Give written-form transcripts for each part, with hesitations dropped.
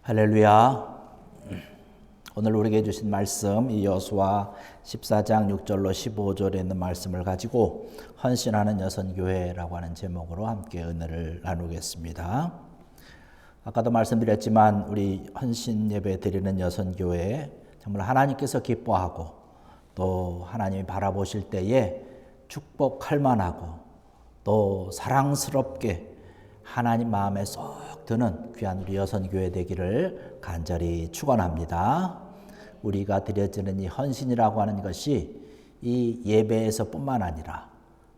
할렐루야. 오늘 우리에게 주신 말씀 이 여호수아 14장 6절로 15절에 있는 말씀을 가지고 헌신하는 여선교회라고 하는 제목으로 함께 은혜를 나누겠습니다. 아까도 말씀드렸지만 우리 헌신 예배 드리는 여선교회 정말 하나님께서 기뻐하고 또 하나님이 바라보실 때에 축복할 만하고 또 사랑스럽게 하나님 마음에 쏙 드는 귀한 우리 여선교회 되기를 간절히 축원합니다. 우리가 드려지는 이 헌신이라고 하는 것이 이 예배에서 뿐만 아니라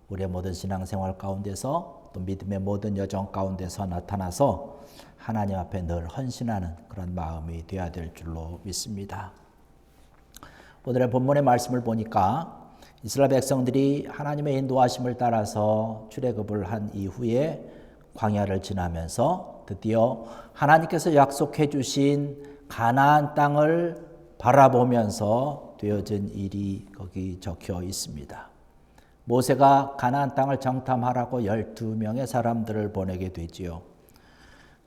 우리의 모든 신앙생활 가운데서 또 믿음의 모든 여정 가운데서 나타나서 하나님 앞에 늘 헌신하는 그런 마음이 되어야 될 줄로 믿습니다. 오늘의 본문의 말씀을 보니까 이스라엘 백성들이 하나님의 인도하심을 따라서 출애굽을 한 이후에 광야를 지나면서 드디어 하나님께서 약속해 주신 가나안 땅을 바라보면서 되어진 일이 거기 적혀 있습니다. 모세가 가나안 땅을 정탐하라고 12명의 사람들을 보내게 되지요.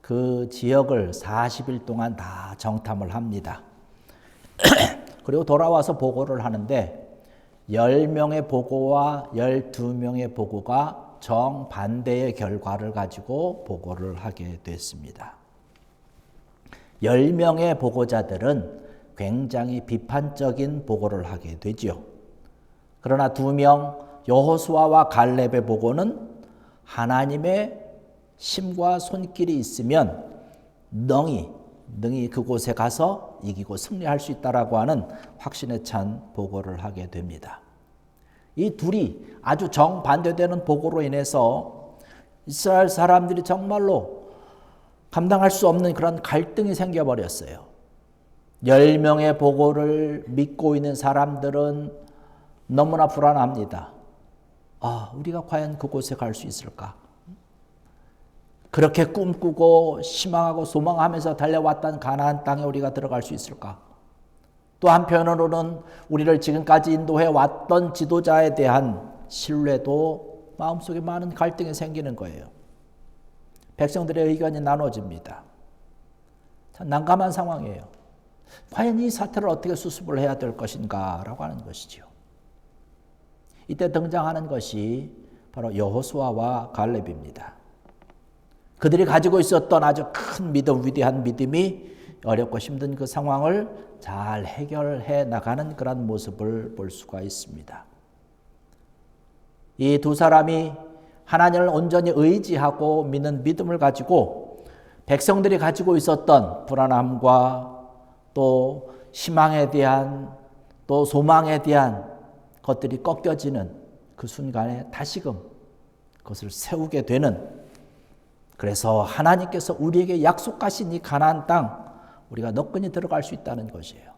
그 지역을 40일 동안 다 정탐을 합니다. 그리고 돌아와서 보고를 하는데 10명의 보고와 12명의 보고가 정반대의 결과를 가지고 보고를 하게 됐습니다. 10명의 보고자들은 굉장히 비판적인 보고를 하게 되죠. 그러나 2명 여호수아와 갈렙의 보고는 하나님의 심과 손길이 있으면 능히 그곳에 가서 이기고 승리할 수 있다라고 하는 확신에 찬 보고를 하게 됩니다. 이 둘이 아주 정반대되는 보고로 인해서 이스라엘 사람들이 정말로 감당할 수 없는 그런 갈등이 생겨버렸어요. 10명의 보고를 믿고 있는 사람들은 너무나 불안합니다. 우리가 과연 그곳에 갈 수 있을까? 그렇게 꿈꾸고 희망하고 소망하면서 달려왔던 가나안 땅에 우리가 들어갈 수 있을까? 또 한편으로는 우리를 지금까지 인도해 왔던 지도자에 대한 신뢰도 마음속에 많은 갈등이 생기는 거예요. 백성들의 의견이 나눠집니다. 참 난감한 상황이에요. 과연 이 사태를 어떻게 수습을 해야 될 것인가 라고 하는 것이죠. 이때 등장하는 것이 바로 여호수아와 갈렙입니다. 그들이 가지고 있었던 아주 큰 믿음, 위대한 믿음이 어렵고 힘든 그 상황을 잘 해결해 나가는 그런 모습을 볼 수가 있습니다. 이 두 사람이 하나님을 온전히 의지하고 믿는 믿음을 가지고 백성들이 가지고 있었던 불안함과 또 희망에 대한 또 소망에 대한 것들이 꺾여지는 그 순간에 다시금 그것을 세우게 되는, 그래서 하나님께서 우리에게 약속하신 이 가나안 땅 우리가 너끈히 들어갈 수 있다는 것이에요.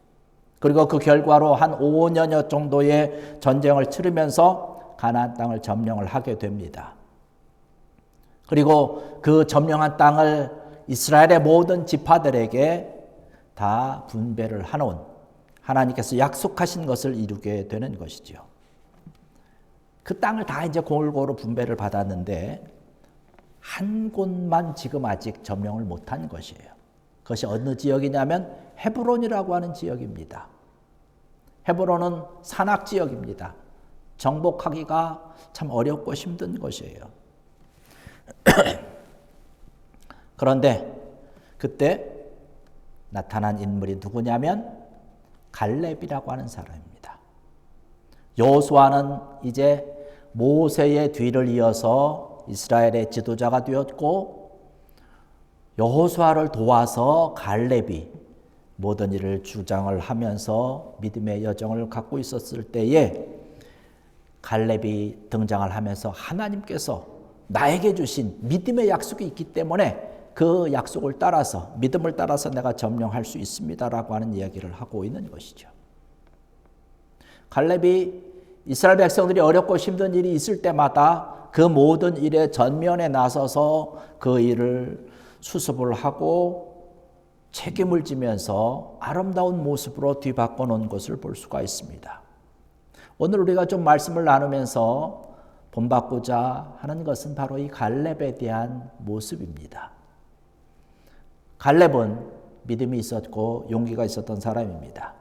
그리고 그 결과로 한 5년여 정도의 전쟁을 치르면서 가나안 땅을 점령을 하게 됩니다. 그리고 그 점령한 땅을 이스라엘의 모든 지파들에게 다 분배를 하놓은, 하나님께서 약속하신 것을 이루게 되는 것이죠. 그 땅을 다 이제 골고루 분배를 받았는데 한 곳만 지금 아직 점령을 못한 것이에요. 그것이 어느 지역이냐면 헤브론이라고 하는 지역입니다. 헤브론은 산악 지역입니다. 정복하기가 참 어렵고 힘든 것이에요. 그런데 그때 나타난 인물이 누구냐면 갈렙이라고 하는 사람입니다. 여호수아는 이제 모세의 뒤를 이어서 이스라엘의 지도자가 되었고, 여호수아를 도와서 갈렙이 모든 일을 주장을 하면서 믿음의 여정을 갖고 있었을 때에 갈렙이 등장을 하면서 하나님께서 나에게 주신 믿음의 약속이 있기 때문에 그 약속을 따라서, 믿음을 따라서 내가 점령할 수 있습니다라고 하는 이야기를 하고 있는 것이죠. 갈렙이 이스라엘 백성들이 어렵고 힘든 일이 있을 때마다 그 모든 일의 전면에 나서서 그 일을 수습을 하고 책임을 지면서 아름다운 모습으로 뒤바꿔 놓은 것을 볼 수가 있습니다. 오늘 우리가 좀 말씀을 나누면서 본받고자 하는 것은 바로 이 갈렙에 대한 모습입니다. 갈렙은 믿음이 있었고 용기가 있었던 사람입니다.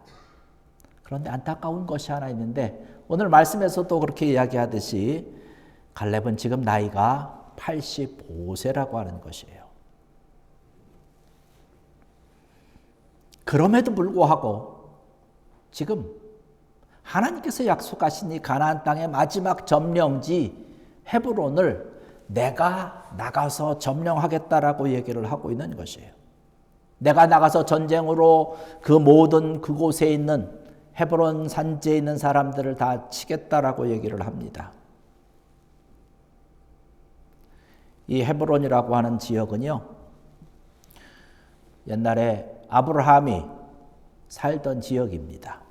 그런데 안타까운 것이 하나 있는데 오늘 말씀에서도 그렇게 이야기하듯이 갈렙은 지금 나이가 85세라고 하는 것이에요. 그럼에도 불구하고 지금 하나님께서 약속하신 이 가나안 땅의 마지막 점령지 헤브론을 내가 나가서 점령하겠다라고 얘기를 하고 있는 것이에요. 내가 나가서 전쟁으로 그 모든 그곳에 있는 헤브론 산지에 있는 사람들을 다 치겠다라고 얘기를 합니다. 이 헤브론이라고 하는 지역은요, 옛날에 아브라함이 살던 지역입니다.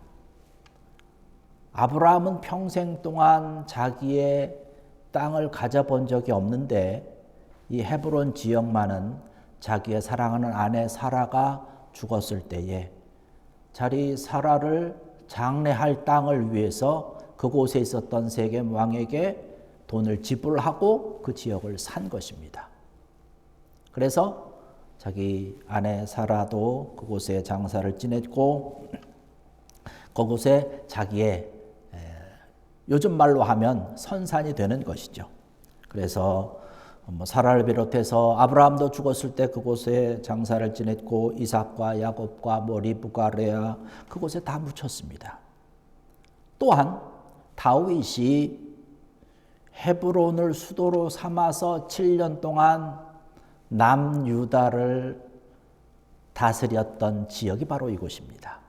아브라함은 평생 동안 자기의 땅을 가져본 적이 없는데 이 헤브론 지역만은 자기의 사랑하는 아내 사라가 죽었을 때에 자기 사라를 장례할 땅을 위해서 그곳에 있었던 세겜 왕에게 돈을 지불하고 그 지역을 산 것입니다. 그래서 자기 아내 사라도 그곳에 장사를 지냈고 그곳에 자기의 요즘 말로 하면 선산이 되는 것이죠. 그래서 사라를 비롯해서 아브라함도 죽었을 때 그곳에 장사를 지냈고 이삭과 야곱과 리브가 레아 그곳에 다 묻혔습니다. 또한 다윗이 헤브론을 수도로 삼아서 7년 동안 남유다를 다스렸던 지역이 바로 이곳입니다.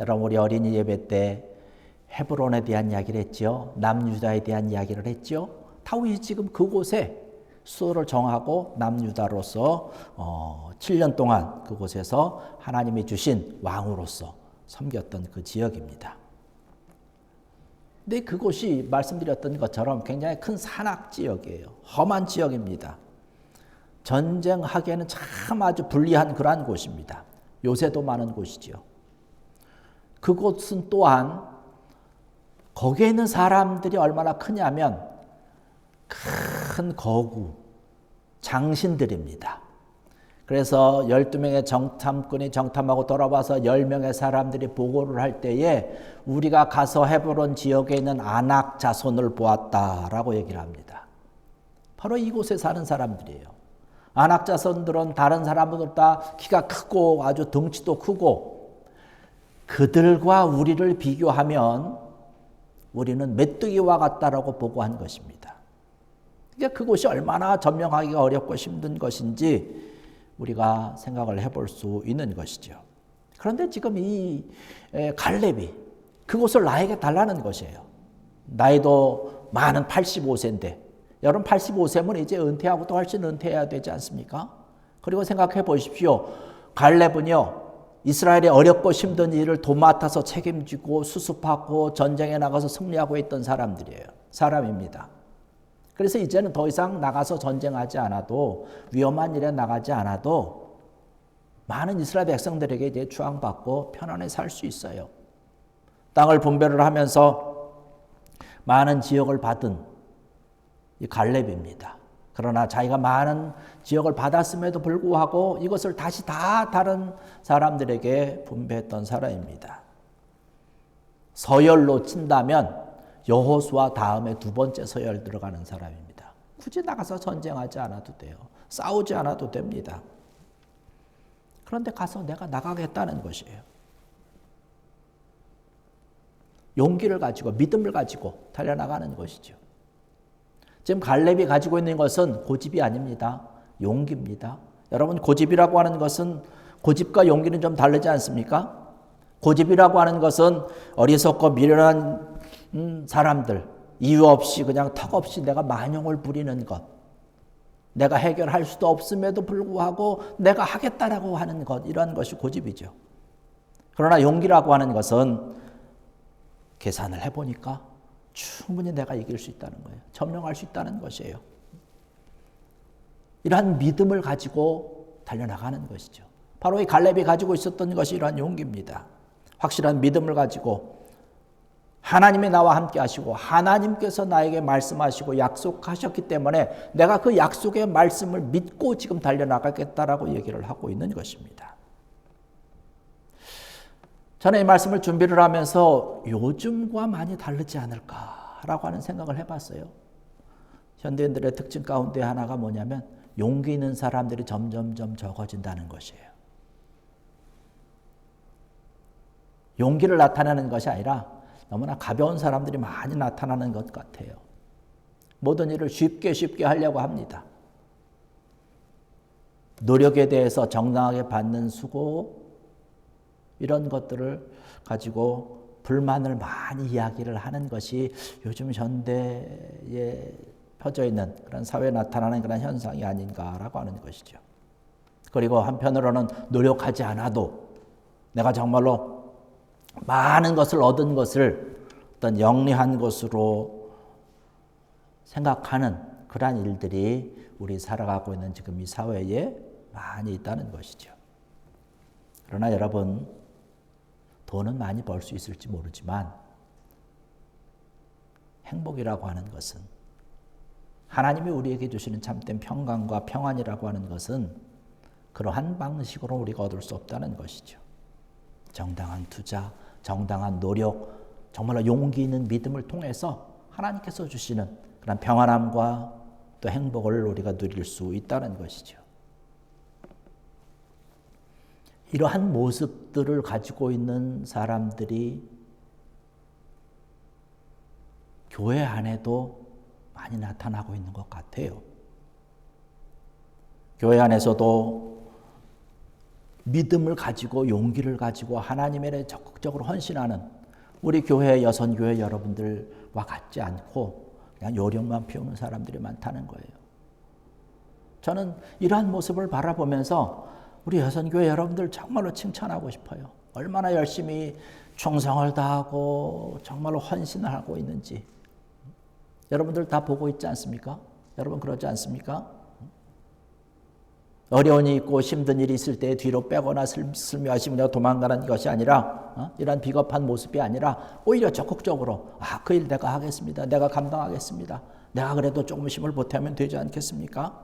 여러분 우리 어린이 예배 때 헤브론에 대한 이야기를 했죠. 남유다에 대한 이야기를 했죠. 다윗이 지금 그곳에 수도를 정하고 남유다로서 7년 동안 그곳에서 하나님이 주신 왕으로서 섬겼던 그 지역입니다. 근데 그곳이 말씀드렸던 것처럼 굉장히 큰 산악 지역이에요. 험한 지역입니다. 전쟁하기에는 참 아주 불리한 그러한 곳입니다. 요새도 많은 곳이죠. 그곳은 또한 거기에 있는 사람들이 얼마나 크냐면 큰 거구, 장신들입니다. 그래서 12명의 정탐꾼이 정탐하고 돌아와서 10명의 사람들이 보고를 할 때에 우리가 가서 헤브론 지역에 있는 아낙 자손을 보았다라고 얘기를 합니다. 바로 이곳에 사는 사람들이에요. 아낙 자손들은 다른 사람들보다 키가 크고 아주 덩치도 크고 그들과 우리를 비교하면 우리는 메뚜기와 같다라고 보고한 것입니다. 그러니까 그곳이 얼마나 점령하기가 어렵고 힘든 것인지 우리가 생각을 해볼 수 있는 것이죠. 그런데 지금 이 갈렙이 그곳을 나에게 달라는 것이에요. 나이도 많은 85세인데 여러분 85세면 이제 은퇴하고도 훨씬 은퇴해야 되지 않습니까? 그리고 생각해 보십시오. 갈렙은요. 이스라엘의 어렵고 힘든 일을 도맡아서 책임지고 수습하고 전쟁에 나가서 승리하고 있던 사람입니다. 그래서 이제는 더 이상 나가서 전쟁하지 않아도 위험한 일에 나가지 않아도 많은 이스라엘 백성들에게 이제 추앙받고 편안히 살 수 있어요. 땅을 분배를 하면서 많은 지역을 받은 이 갈렙입니다. 그러나 자기가 많은 지역을 받았음에도 불구하고 이것을 다시 다 다른 사람들에게 분배했던 사람입니다. 서열로 친다면 여호수아 다음에 두 번째 서열 들어가는 사람입니다. 굳이 나가서 전쟁하지 않아도 돼요. 싸우지 않아도 됩니다. 그런데 가서 내가 나가겠다는 것이에요. 용기를 가지고 믿음을 가지고 달려나가는 것이죠. 지금 갈렙이 가지고 있는 것은 고집이 아닙니다. 용기입니다. 여러분 고집이라고 하는 것은 고집과 용기는 좀 다르지 않습니까? 고집이라고 하는 것은 어리석고 미련한 사람들 이유 없이 그냥 턱없이 내가 만용을 부리는 것, 내가 해결할 수도 없음에도 불구하고 내가 하겠다라고 하는 것, 이런 것이 고집이죠. 그러나 용기라고 하는 것은 계산을 해보니까 충분히 내가 이길 수 있다는 거예요. 점령할 수 있다는 것이에요. 이러한 믿음을 가지고 달려나가는 것이죠. 바로 이 갈렙이 가지고 있었던 것이 이러한 용기입니다. 확실한 믿음을 가지고 하나님이 나와 함께 하시고 하나님께서 나에게 말씀하시고 약속하셨기 때문에 내가 그 약속의 말씀을 믿고 지금 달려나가겠다라고 얘기를 하고 있는 것입니다. 저는 이 말씀을 준비를 하면서 요즘과 많이 다르지 않을까라고 하는 생각을 해봤어요. 현대인들의 특징 가운데 하나가 뭐냐면 용기 있는 사람들이 점점점 적어진다는 것이에요. 용기를 나타내는 것이 아니라 너무나 가벼운 사람들이 많이 나타나는 것 같아요. 모든 일을 쉽게 하려고 합니다. 노력에 대해서 정당하게 받는 수고, 이런 것들을 가지고 불만을 많이 이야기를 하는 것이 요즘 현대에 펴져 있는 그런 사회에 나타나는 그런 현상이 아닌가라고 하는 것이죠. 그리고 한편으로는 노력하지 않아도 내가 정말로 많은 것을 얻은 것을 어떤 영리한 것으로 생각하는 그러한 일들이 우리 살아가고 있는 지금 이 사회에 많이 있다는 것이죠. 그러나 여러분, 돈은 많이 벌 수 있을지 모르지만 행복이라고 하는 것은, 하나님이 우리에게 주시는 참된 평강과 평안이라고 하는 것은 그러한 방식으로 우리가 얻을 수 없다는 것이죠. 정당한 투자, 정당한 노력, 정말로 용기 있는 믿음을 통해서 하나님께서 주시는 그런 평안함과 또 행복을 우리가 누릴 수 있다는 것이죠. 이러한 모습들을 가지고 있는 사람들이 교회 안에도 많이 나타나고 있는 것 같아요. 교회 안에서도 믿음을 가지고 용기를 가지고 하나님에 대해 적극적으로 헌신하는 우리 교회 여선교회 여러분들과 같지 않고 그냥 요령만 피우는 사람들이 많다는 거예요. 저는 이러한 모습을 바라보면서 우리 여선교회 여러분들 정말로 칭찬하고 싶어요. 얼마나 열심히 충성을 다하고 정말로 헌신을 하고 있는지 여러분들 다 보고 있지 않습니까? 여러분 그러지 않습니까? 어려운 일이 있고 힘든 일이 있을 때 뒤로 빼거나 슬며하시며 도망가는 것이 아니라 이런 비겁한 모습이 아니라 오히려 적극적으로 그 일 내가 하겠습니다. 내가 감당하겠습니다. 내가 그래도 조금 힘을 보태면 되지 않겠습니까?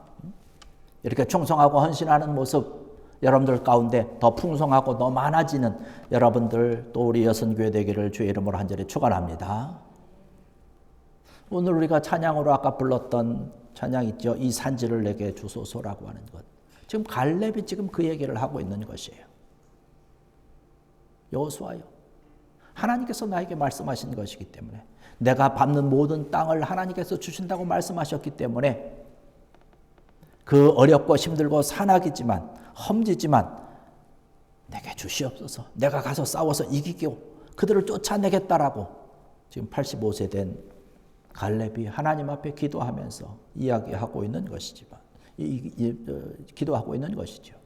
이렇게 충성하고 헌신하는 모습 여러분들 가운데 더 풍성하고 더 많아지는 여러분들 또 우리 여선교회 되기를 주의 이름으로 간절히 축원합니다. 오늘 우리가 찬양으로 아까 불렀던 찬양 있죠. 이 산지를 내게 주소서라고 하는 것. 지금 갈렙이 지금 그 얘기를 하고 있는 것이에요. 여호수아요. 하나님께서 나에게 말씀하신 것이기 때문에 내가 밟는 모든 땅을 하나님께서 주신다고 말씀하셨기 때문에 그 어렵고 힘들고 산악이지만 험지지만 내게 주시옵소서. 내가 가서 싸워서 이기고 그들을 쫓아내겠다라고 지금 85세 된 갈렙이 하나님 앞에 기도하면서 이야기하고 있는 것이지만 기도하고 있는 것이죠.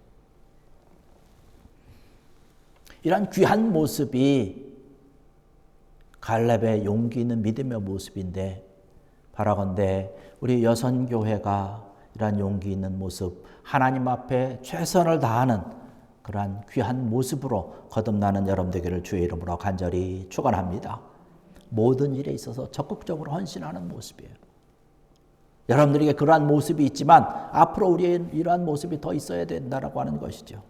이런 귀한 모습이 갈렙의 용기 있는 믿음의 모습인데 바라건대 우리 여선교회가 이러한 용기 있는 모습, 하나님 앞에 최선을 다하는 그러한 귀한 모습으로 거듭나는 여러분 되기를 주의 이름으로 간절히 축원합니다. 모든 일에 있어서 적극적으로 헌신하는 모습이에요. 여러분들에게 그러한 모습이 있지만 앞으로 우리의 이러한 모습이 더 있어야 된다라고 하는 것이죠.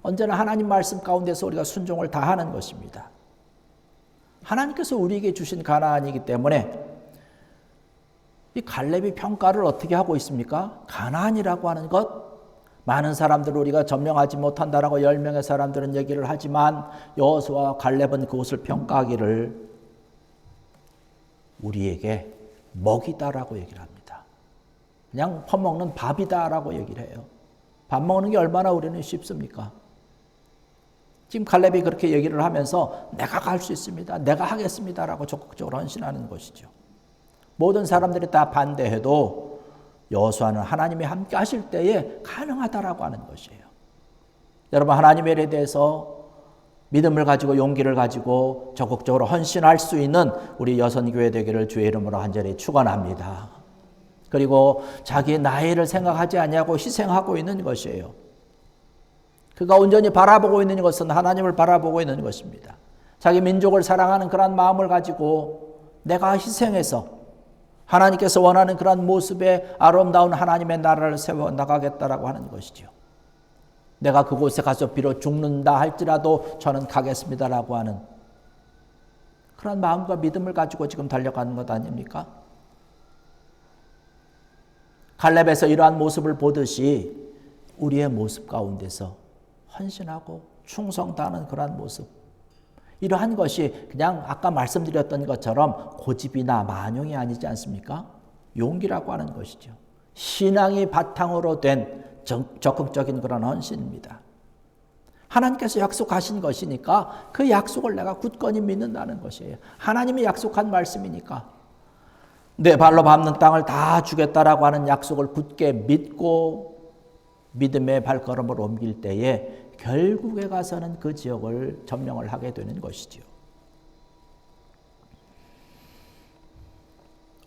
언제나 하나님 말씀 가운데서 우리가 순종을 다하는 것입니다. 하나님께서 우리에게 주신 가나안이기 때문에 이 갈렙이 평가를 어떻게 하고 있습니까? 가나안이라고 하는 것, 많은 사람들을 우리가 점령하지 못한다라고 10명의 사람들은 얘기를 하지만 여호수아와 갈렙은 그것을 평가하기를 우리에게 먹이다라고 얘기를 합니다. 그냥 퍼먹는 밥이다라고 얘기를 해요. 밥 먹는 게 얼마나 우리는 쉽습니까? 지금 갈렙이 그렇게 얘기를 하면서 내가 갈 수 있습니다. 내가 하겠습니다라고 적극적으로 헌신하는 것이죠. 모든 사람들이 다 반대해도 여호수아는 하나님이 함께 하실 때에 가능하다라고 하는 것이에요. 여러분 하나님에 대해서 믿음을 가지고 용기를 가지고 적극적으로 헌신할 수 있는 우리 여선교회 되기를 주의 이름으로 간절히 축원합니다. 그리고 자기 나이를 생각하지 아니하고 희생하고 있는 것이에요. 그가 온전히 바라보고 있는 것은 하나님을 바라보고 있는 것입니다. 자기 민족을 사랑하는 그런 마음을 가지고 내가 희생해서 하나님께서 원하는 그런 모습의 아름다운 하나님의 나라를 세워나가겠다라고 하는 것이죠. 내가 그곳에 가서 비록 죽는다 할지라도 저는 가겠습니다라고 하는 그런 마음과 믿음을 가지고 지금 달려가는 것 아닙니까? 갈렙에서 이러한 모습을 보듯이 우리의 모습 가운데서 헌신하고 충성다하는 그러한 모습, 이러한 것이 그냥 아까 말씀드렸던 것처럼 고집이나 만용이 아니지 않습니까? 용기라고 하는 것이죠. 신앙이 바탕으로 된 적극적인 그런 헌신입니다. 하나님께서 약속하신 것이니까 그 약속을 내가 굳건히 믿는다는 것이에요. 하나님이 약속한 말씀이니까 내 발로 밟는 땅을 다 주겠다라고 하는 약속을 굳게 믿고 믿음의 발걸음을 옮길 때에 결국에 가서는 그 지역을 점령을 하게 되는 것이지요.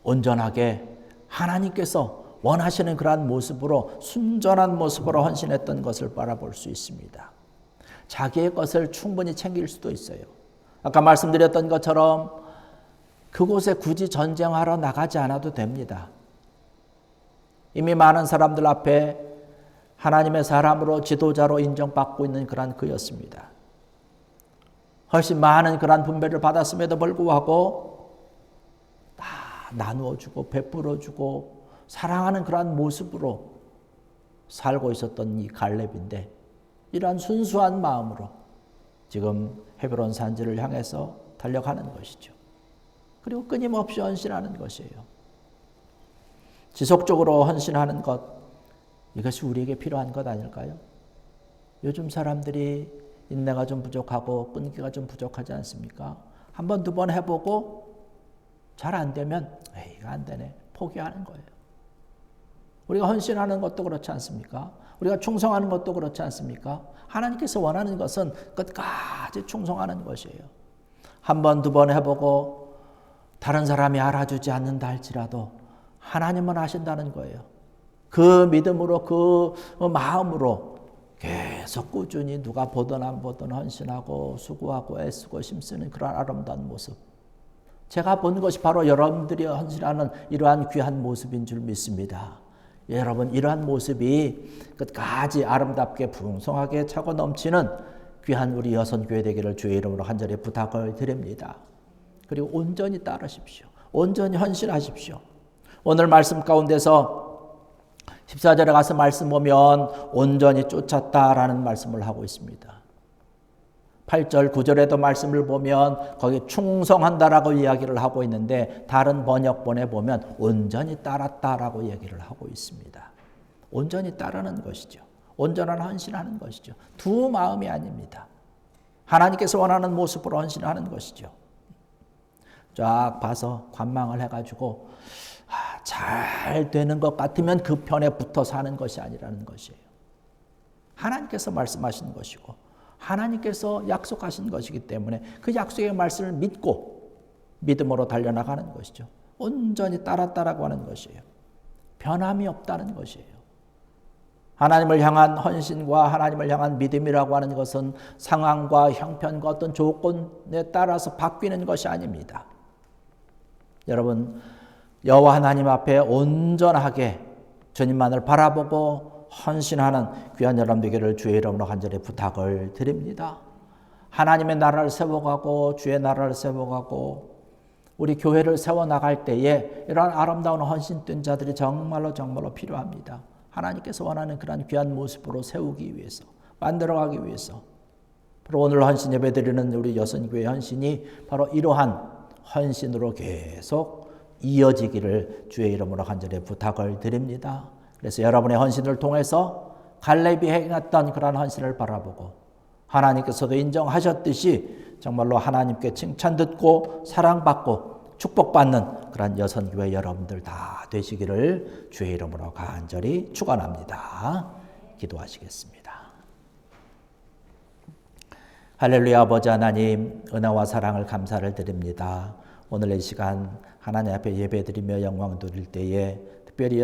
온전하게 하나님께서 원하시는 그러한 모습으로 순전한 모습으로 헌신했던 것을 바라볼 수 있습니다. 자기의 것을 충분히 챙길 수도 있어요. 아까 말씀드렸던 것처럼 그곳에 굳이 전쟁하러 나가지 않아도 됩니다. 이미 많은 사람들 앞에 하나님의 사람으로 지도자로 인정받고 있는 그런 그였습니다. 훨씬 많은 그런 분배를 받았음에도 불구하고 다 나누어주고 베풀어주고 사랑하는 그런 모습으로 살고 있었던 이 갈렙인데 이러한 순수한 마음으로 지금 헤브론 산지를 향해서 달려가는 것이죠. 그리고 끊임없이 헌신하는 것이에요. 지속적으로 헌신하는 것, 이것이 우리에게 필요한 것 아닐까요? 요즘 사람들이 인내가 좀 부족하고 끈기가 좀 부족하지 않습니까? 한 번, 두 번 해보고 잘 안 되면 이거 안 되네, 포기하는 거예요. 우리가 헌신하는 것도 그렇지 않습니까? 우리가 충성하는 것도 그렇지 않습니까? 하나님께서 원하는 것은 끝까지 충성하는 것이에요. 한 번, 두 번 해보고 다른 사람이 알아주지 않는다 할지라도 하나님은 아신다는 거예요. 그 믿음으로 그 마음으로 계속 꾸준히 누가 보든 안 보든 헌신하고 수고하고 애쓰고 힘쓰는 그런 아름다운 모습. 제가 본 것이 바로 여러분들이 헌신하는 이러한 귀한 모습인 줄 믿습니다. 여러분, 이러한 모습이 끝까지 아름답게 풍성하게 차고 넘치는 귀한 우리 여선교회 되기를 주의 이름으로 간절히 부탁을 드립니다. 그리고 온전히 따르십시오. 온전히 헌신하십시오. 오늘 말씀 가운데서 14절에 가서 말씀 보면 온전히 쫓았다라는 말씀을 하고 있습니다. 8절, 9절에도 말씀을 보면 거기 충성한다라고 이야기를 하고 있는데 다른 번역본에 보면 온전히 따랐다라고 얘기를 하고 있습니다. 온전히 따르는 것이죠. 온전한 헌신하는 것이죠. 두 마음이 아닙니다. 하나님께서 원하는 모습으로 헌신하는 것이죠. 쫙 봐서 관망을 해가지고 잘 되는 것 같으면 그 편에 붙어 사는 것이 아니라는 것이에요. 하나님께서 말씀하신 것이고 하나님께서 약속하신 것이기 때문에 그 약속의 말씀을 믿고 믿음으로 달려나가는 것이죠. 온전히 따랐다라고 하는 것이에요. 변함이 없다는 것이에요. 하나님을 향한 헌신과 하나님을 향한 믿음이라고 하는 것은 상황과 형편과 어떤 조건에 따라서 바뀌는 것이 아닙니다. 여러분, 여호와 하나님 앞에 온전하게 주님만을 바라보고 헌신하는 귀한 여러분 되기를 주의 이름으로 간절히 부탁을 드립니다. 하나님의 나라를 세워가고 주의 나라를 세워가고 우리 교회를 세워나갈 때에 이러한 아름다운 헌신된 자들이 정말로 필요합니다. 하나님께서 원하는 그런 귀한 모습으로 세우기 위해서, 만들어가기 위해서 바로 오늘 헌신 예배 드리는 우리 여선교회 헌신이 바로 이러한 헌신으로 계속 이어지기를 주의 이름으로 간절히 부탁을 드립니다. 그래서 여러분의 헌신을 통해서 갈렙이 행했던 그런 헌신을 바라보고 하나님께서도 인정하셨듯이 정말로 하나님께 칭찬 듣고 사랑받고 축복받는 그런 여선교회 여러분들 다 되시기를 주의 이름으로 간절히 축원합니다. 기도하시겠습니다. 할렐루야. 아버지 하나님, 은혜와 사랑을 감사를 드립니다. 오늘 이 시간 하나님 앞에 예배드리며 영광 드릴 때에 특별히